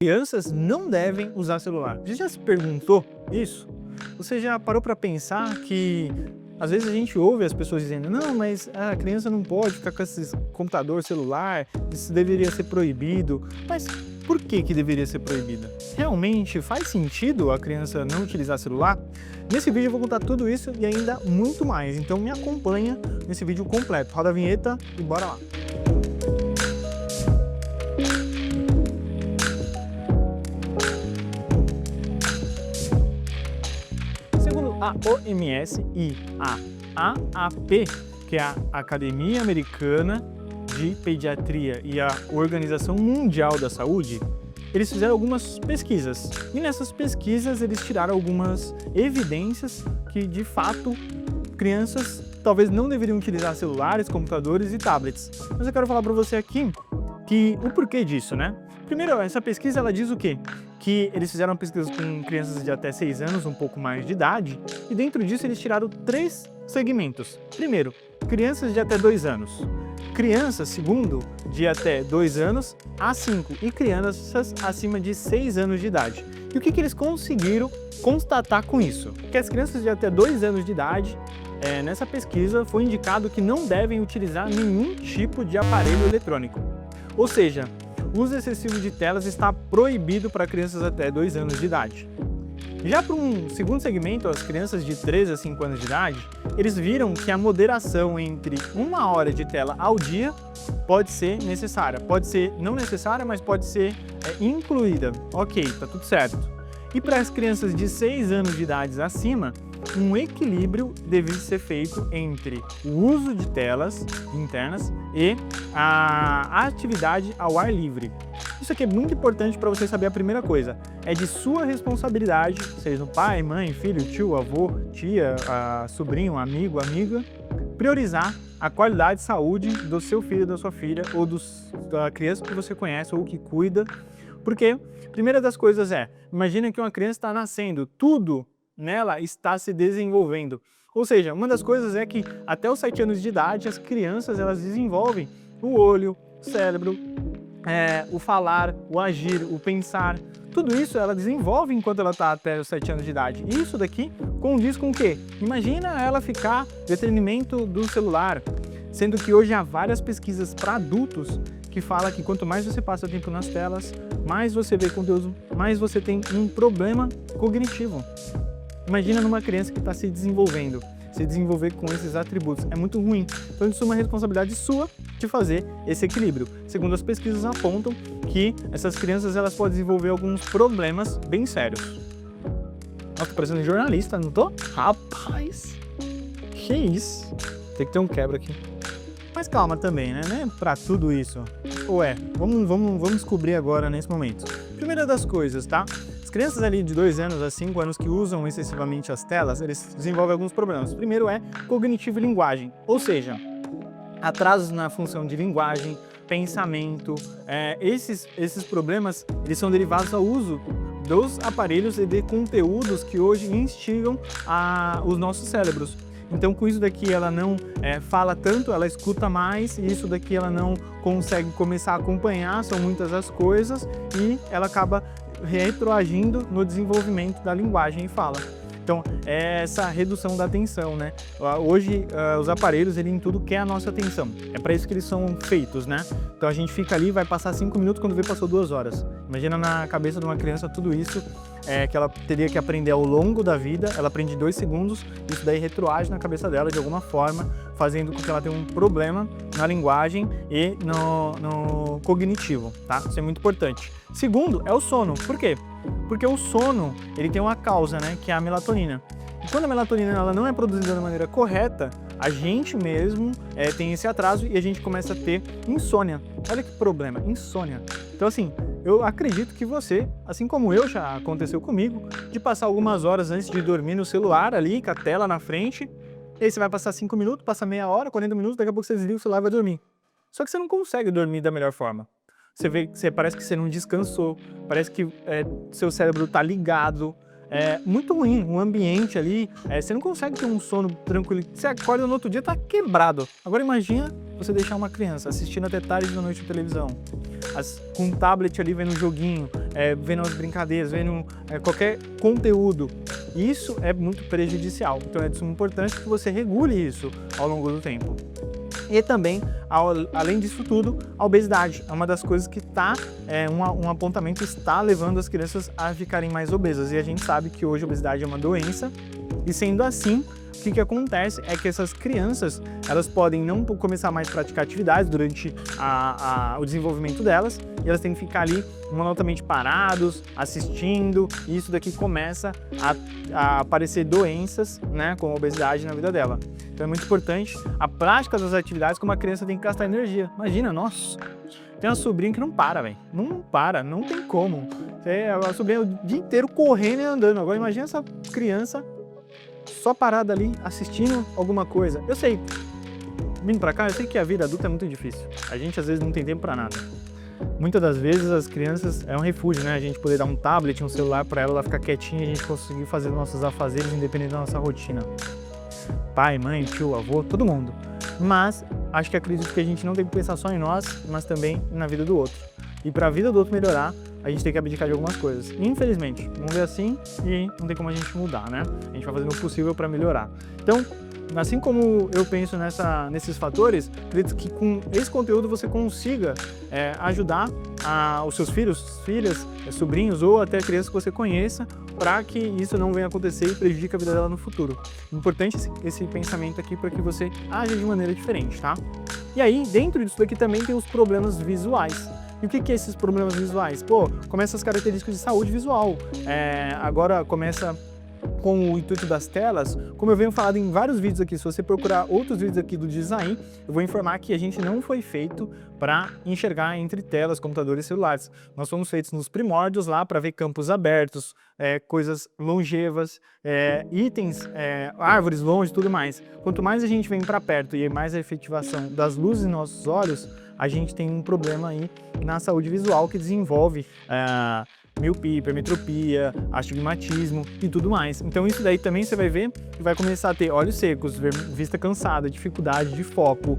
Crianças não devem usar celular. Você já se perguntou isso? Você já parou para pensar que às vezes a gente ouve as pessoas dizendo: não, mas a criança não pode ficar com esse computador, celular, isso deveria ser proibido. Mas por que deveria ser proibida? Realmente faz sentido a criança não utilizar celular? Nesse vídeo eu vou contar tudo isso e ainda muito mais, então me acompanha nesse vídeo completo. Roda a vinheta e bora lá! A OMS e a AAP, que é a Academia Americana de Pediatria e a Organização Mundial da Saúde, eles fizeram algumas pesquisas. E nessas pesquisas eles tiraram algumas evidências que, de fato, crianças talvez não deveriam utilizar celulares, computadores e tablets. Mas eu quero falar para você aqui que o porquê disso, né? Primeiro, essa pesquisa ela diz o quê? Que eles fizeram uma pesquisa com crianças de até 6 anos, um pouco mais de idade, e dentro disso eles tiraram 3 segmentos. Primeiro, crianças de até 2 anos. Crianças, segundo, de até 2 anos a 5 e crianças acima de 6 anos de idade. E o que eles conseguiram constatar com isso? Que as crianças de até 2 anos de idade, nessa pesquisa foi indicado que não devem utilizar nenhum tipo de aparelho eletrônico. Ou seja, o uso excessivo de telas está proibido para crianças até 2 anos de idade. Já para um segundo segmento, as crianças de 3 a 5 anos de idade, eles viram que a moderação entre 1 hora de tela ao dia pode ser necessária. Pode ser não necessária, mas pode ser incluída. Ok, tá tudo certo. E para as crianças de 6 anos de idade acima, um equilíbrio deve ser feito entre o uso de telas internas e a atividade ao ar livre. Isso aqui é muito importante para você saber a primeira coisa. É de sua responsabilidade, seja pai, mãe, filho, tio, avô, tia, sobrinho, amigo, amiga, priorizar a qualidade de saúde do seu filho, da sua filha ou da criança que você conhece ou que cuida. Porque, primeira das coisas imagina que uma criança está nascendo, tudo nela está se desenvolvendo. Ou seja, uma das coisas é que até os 7 anos de idade as crianças elas desenvolvem o olho, o cérebro, o falar, o agir, o pensar. Tudo isso ela desenvolve enquanto ela está até os 7 anos de idade. E isso daqui condiz com o quê? Imagina ela ficar detrimento do celular, sendo que hoje há várias pesquisas para adultos que fala que quanto mais você passa tempo nas telas, mais você vê conteúdo, mais você tem um problema cognitivo. Imagina numa criança que está se desenvolver com esses atributos. É muito ruim. Então isso é uma responsabilidade sua de fazer esse equilíbrio. Segundo as pesquisas apontam que essas crianças elas podem desenvolver alguns problemas bem sérios. Nossa, tô parecendo um jornalista, não tô? Rapaz, que isso? Tem que ter um quebra aqui. Mas calma também, né? Pra tudo isso. Ou vamos descobrir agora nesse momento. Primeira das coisas, tá? As crianças ali de 2 anos a 5 anos que usam excessivamente as telas, eles desenvolvem alguns problemas. Primeiro é cognitivo e linguagem, ou seja, atrasos na função de linguagem, pensamento. Esses problemas eles são derivados ao uso dos aparelhos e de conteúdos que hoje instigam os nossos cérebros. Então com isso daqui ela não fala tanto, ela escuta mais, e isso daqui ela não consegue começar a acompanhar, são muitas as coisas, e ela acaba retroagindo no desenvolvimento da linguagem e fala. Então, é essa redução da atenção, né? Hoje, os aparelhos, ele em tudo quer a nossa atenção. É para isso que eles são feitos, né? Então, a gente fica ali, vai passar 5 minutos, quando vê, passou 2 horas. Imagina na cabeça de uma criança tudo isso, que ela teria que aprender ao longo da vida, ela aprende em 2 segundos, isso daí retroage na cabeça dela de alguma forma, fazendo com que ela tenha um problema na linguagem e no cognitivo, tá? Isso é muito importante. Segundo, é o sono. Por quê? Porque o sono, ele tem uma causa, né, que é a melatonina. E quando a melatonina ela não é produzida da maneira correta, a gente mesmo tem esse atraso e a gente começa a ter insônia. Olha que problema, insônia. Então assim, eu acredito que você, assim como eu, já aconteceu comigo, de passar algumas horas antes de dormir no celular ali, com a tela na frente, e aí você vai passar 5 minutos, passa meia hora, 40 minutos, daqui a pouco você desliga o celular e vai dormir. Só que você não consegue dormir da melhor forma. Parece que você não descansou, parece que seu cérebro está ligado. É muito ruim, um ambiente ali, você não consegue ter um sono tranquilo. Você acorda no outro dia, tá quebrado. Agora imagina você deixar uma criança assistindo até tarde da noite de televisão, com um tablet ali vendo um joguinho, vendo as brincadeiras, vendo qualquer conteúdo. Isso é muito prejudicial, então é de suma importância que você regule isso ao longo do tempo. E também, além disso tudo, a obesidade é uma das coisas que um apontamento está levando as crianças a ficarem mais obesas. E a gente sabe que hoje a obesidade é uma doença, e sendo assim, o que acontece é que essas crianças, elas podem não começar mais a praticar atividades durante o desenvolvimento delas, e elas têm que ficar ali monotamente parados, assistindo, e isso daqui começa a aparecer doenças, né, como a obesidade na vida dela. Então é muito importante a prática das atividades, como a criança tem que gastar energia. Imagina, nossa, tem uma sobrinha que não para, velho. Não para, não tem como. A sobrinha o dia inteiro correndo e andando. Agora imagina essa criança só parada ali, assistindo alguma coisa. Eu sei, vindo pra cá, eu sei que a vida adulta é muito difícil. A gente às vezes não tem tempo pra nada. Muitas das vezes as crianças é um refúgio, né? A gente poder dar um tablet, um celular pra ela ficar quietinha e a gente conseguir fazer nossos afazeres independente da nossa rotina. Pai, mãe, tio, avô, todo mundo. Mas acho que acredito que a gente não tem que pensar só em nós, mas também na vida do outro. E para a vida do outro melhorar, a gente tem que abdicar de algumas coisas. Infelizmente, vamos ver assim e não tem como a gente mudar, né? A gente vai fazendo o possível para melhorar. Então, assim como eu penso nesses fatores, acredito que com esse conteúdo você consiga ajudar os seus filhos, filhas, sobrinhos ou até crianças que você conheça, para que isso não venha acontecer e prejudique a vida dela no futuro. Importante esse pensamento aqui para que você aja de maneira diferente, tá? E aí, dentro disso daqui também tem os problemas visuais. E o que é esses problemas visuais? Pô, começa as características de saúde visual. Agora começa com o intuito das telas, como eu venho falando em vários vídeos aqui, se você procurar outros vídeos aqui do Design, eu vou informar que a gente não foi feito para enxergar entre telas, computadores e celulares. Nós fomos feitos nos primórdios lá para ver campos abertos, coisas longevas, itens, árvores longe e tudo mais. Quanto mais a gente vem para perto e mais a efetivação das luzes em nossos olhos, a gente tem um problema aí na saúde visual que desenvolve miopia, hipermetropia, astigmatismo e tudo mais. Então isso daí também você vai ver que vai começar a ter olhos secos, vista cansada, dificuldade de foco,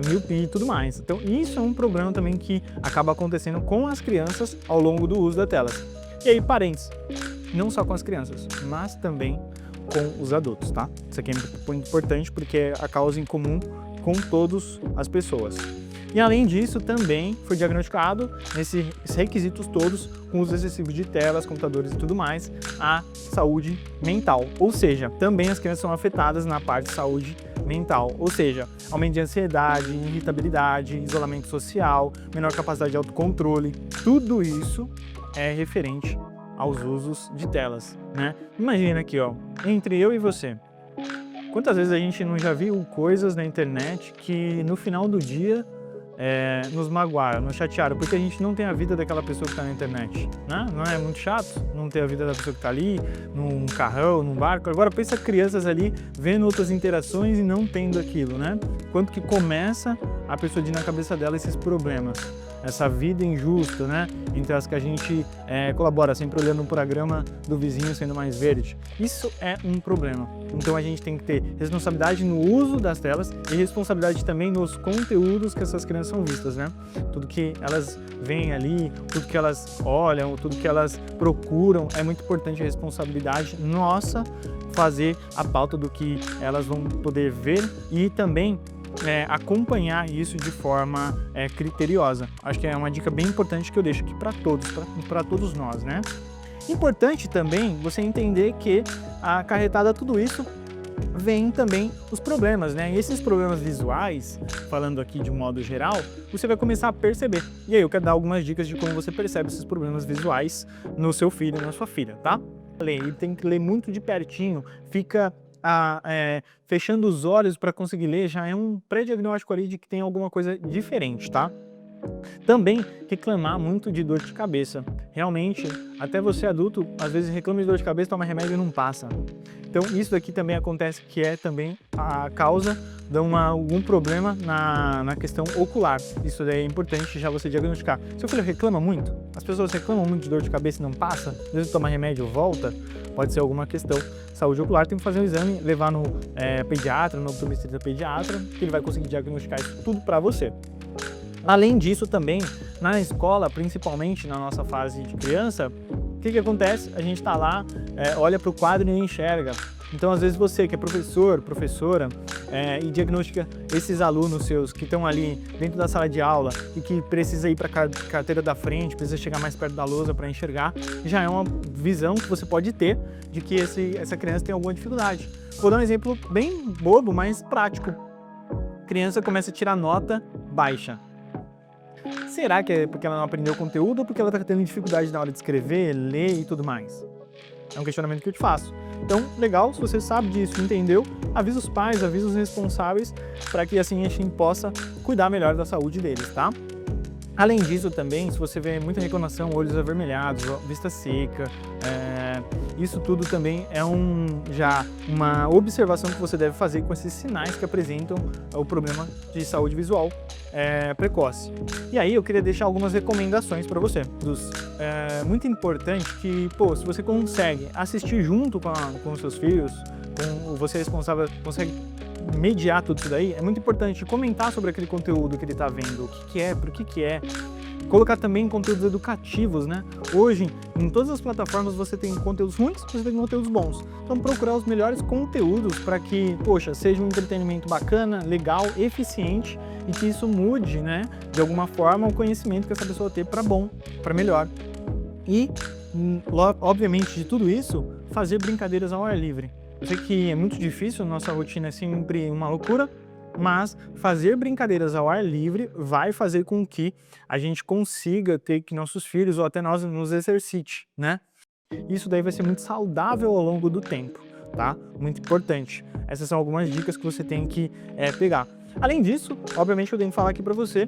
miopia e tudo mais. Então isso é um problema também que acaba acontecendo com as crianças ao longo do uso das telas. E aí, parentes, não só com as crianças, mas também com os adultos, tá? Isso aqui é muito importante porque é a causa em comum com todas as pessoas. E além disso, também foi diagnosticado, nesses requisitos todos, com uso excessivo de telas, computadores e tudo mais, a saúde mental. Ou seja, também as crianças são afetadas na parte de saúde mental. Ou seja, aumento de ansiedade, irritabilidade, isolamento social, menor capacidade de autocontrole. Tudo isso é referente aos usos de telas, né? Imagina aqui, ó, entre eu e você. Quantas vezes a gente não já viu coisas na internet que no final do dia nos magoaram, nos chatearam, porque a gente não tem a vida daquela pessoa que está na internet, né? Não é muito chato não ter a vida da pessoa que está ali, num carrão, num barco? Agora pensa crianças ali vendo outras interações e não tendo aquilo, né? Quanto que começa a pessoa de ir na cabeça dela esses problemas, essa vida injusta, né? Entre as que a gente colabora, sempre olhando para a grama do vizinho sendo mais verde. Isso é um problema. Então a gente tem que ter responsabilidade no uso das telas e responsabilidade também nos conteúdos que essas crianças são vistas, né? Tudo que elas veem ali, tudo que elas olham, tudo que elas procuram, é muito importante a responsabilidade nossa fazer a pauta do que elas vão poder ver e também acompanhar isso de forma criteriosa. Acho que é uma dica bem importante que eu deixo aqui para todos nós, né? Importante também você entender que acarretada tudo isso vem também os problemas, né? E esses problemas visuais, falando aqui de um modo geral, você vai começar a perceber. E aí eu quero dar algumas dicas de como você percebe esses problemas visuais no seu filho, na sua filha, tá? Ele tem que ler muito de pertinho, fica fechando os olhos para conseguir ler, já é um pré-diagnóstico ali de que tem alguma coisa diferente, tá? Também reclamar muito de dor de cabeça. Realmente, até você adulto, às vezes reclama de dor de cabeça, toma remédio e não passa. Então isso daqui também acontece, que é também a causa de algum problema na questão ocular. Isso daí é importante já você diagnosticar. Seu filho reclama muito? As pessoas reclamam muito de dor de cabeça e não passa? Às vezes toma remédio e volta? Pode ser alguma questão. Saúde ocular, tem que fazer um exame, levar no pediatra, no optometrista pediatra, que ele vai conseguir diagnosticar isso tudo para você. Além disso também, Na escola, principalmente na nossa fase de criança, o que acontece? A gente está lá, olha para o quadro e não enxerga. Então, às vezes você que é professor, professora, e diagnostica esses alunos seus que estão ali dentro da sala de aula e que precisa ir para a carteira da frente, precisa chegar mais perto da lousa para enxergar, já é uma visão que você pode ter de que essa criança tem alguma dificuldade. Vou dar um exemplo bem bobo, mas prático. A criança começa a tirar nota baixa. Será que é porque ela não aprendeu o conteúdo ou porque ela está tendo dificuldade na hora de escrever, ler e tudo mais? É um questionamento que eu te faço. Então, legal, se você sabe disso, entendeu, avisa os pais, avisa os responsáveis, para que assim a gente possa cuidar melhor da saúde deles, tá? Além disso também, se você vê muita reclamação, olhos avermelhados, vista seca, isso tudo também é já uma observação que você deve fazer com esses sinais que apresentam o problema de saúde visual precoce. E aí eu queria deixar algumas recomendações para você. Muito importante que, se você consegue assistir junto com os seus filhos, com você responsável, consegue mediar tudo isso daí, é muito importante comentar sobre aquele conteúdo que ele está vendo, o que é, por que é. Colocar também conteúdos educativos, né? Hoje, em todas as plataformas, você tem conteúdos ruins, você tem conteúdos bons. Então, procurar os melhores conteúdos para que, seja um entretenimento bacana, legal, eficiente e que isso mude, né, de alguma forma, o conhecimento que essa pessoa tem para bom, para melhor. E, obviamente, de tudo isso, fazer brincadeiras ao ar livre. Eu sei que é muito difícil, nossa rotina é sempre uma loucura, mas fazer brincadeiras ao ar livre vai fazer com que a gente consiga ter que nossos filhos ou até nós nos exercite, né? Isso daí vai ser muito saudável ao longo do tempo, tá? Muito importante. Essas são algumas dicas que você tem que pegar. Além disso, obviamente eu tenho que falar aqui pra você,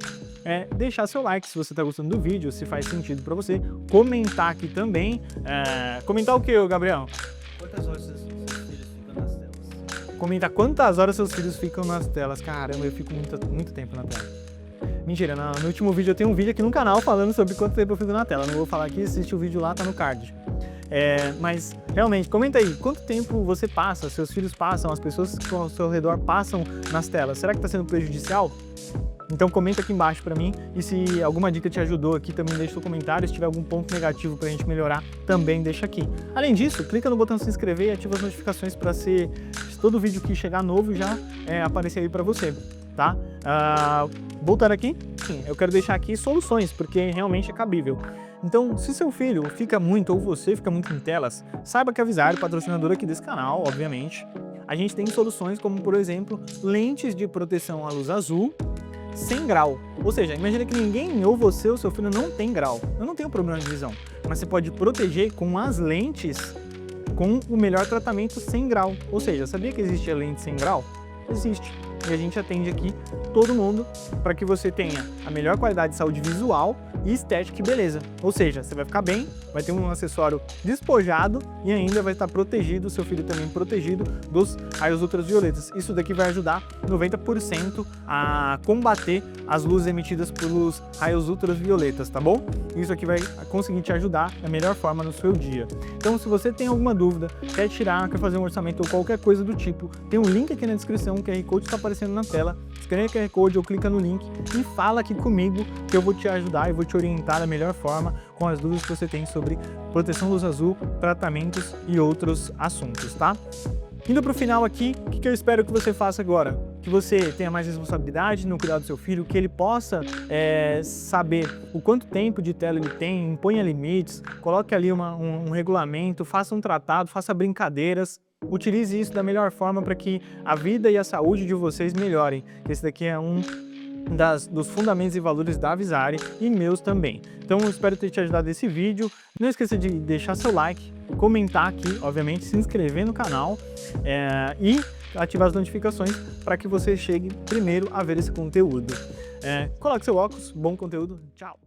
deixar seu like se você tá gostando do vídeo, se faz sentido pra você, comentar aqui também. Comentar o que, Gabriel? Quantas horas seus filhos ficam nas telas? Comenta quantas horas seus filhos ficam nas telas. Caramba, eu fico muito tempo na tela. Mentira, no último vídeo eu tenho um vídeo aqui no canal falando sobre quanto tempo eu fico na tela. Não vou falar aqui, assiste o vídeo lá, tá no card. Mas, realmente, comenta aí, quanto tempo você passa, seus filhos passam, as pessoas que estão ao seu redor passam nas telas. Será que tá sendo prejudicial? Então comenta aqui embaixo pra mim, e se alguma dica te ajudou aqui, também deixa seu comentário. Se tiver algum ponto negativo pra gente melhorar, também deixa aqui. Além disso, clica no botão se inscrever e ativa as notificações para todo vídeo que chegar novo já aparecer aí pra você, tá? Voltando aqui, sim, eu quero deixar aqui soluções, porque realmente é cabível. Então, se seu filho fica muito, ou você fica muito em telas, saiba que a Vizar, patrocinador aqui desse canal, obviamente, a gente tem soluções como, por exemplo, lentes de proteção à luz azul, 100 grau. Ou seja, imagina que ninguém, ou você ou seu filho, não tem grau. Eu não tenho problema de visão, mas você pode proteger com as lentes com o melhor tratamento 100 grau. Ou seja, sabia que existe a lente 100 grau? Existe. E a gente atende aqui todo mundo para que você tenha a melhor qualidade de saúde visual e estética e beleza. Ou seja, você vai ficar bem, vai ter um acessório despojado e ainda vai estar protegido, seu filho também protegido dos raios ultravioletas. Isso daqui vai ajudar 90% a combater as luzes emitidas pelos raios ultravioletas, tá bom? Isso aqui vai conseguir te ajudar da melhor forma no seu dia. Então, se você tem alguma dúvida, quer tirar, quer fazer um orçamento ou qualquer coisa do tipo, tem um link aqui na descrição, o QR Code está aparecendo na tela. Escaneia o QR Code ou clica no link e fala aqui comigo que eu vou te ajudar e vou te orientar da melhor forma com as dúvidas que você tem sobre proteção luz azul, tratamentos e outros assuntos, tá? Indo para o final aqui, o que eu espero que você faça agora? Que você tenha mais responsabilidade no cuidado do seu filho, que ele possa saber o quanto tempo de tela ele tem, imponha limites, coloque ali um regulamento, faça um tratado, faça brincadeiras. Utilize isso da melhor forma para que a vida e a saúde de vocês melhorem. Esse daqui é um dos fundamentos e valores da Vizar e meus também. Então eu espero ter te ajudado nesse vídeo. Não esqueça de deixar seu like, comentar aqui, obviamente, se inscrever no canal e ativar as notificações para que você chegue primeiro a ver esse conteúdo. Coloque seu óculos, bom conteúdo, tchau!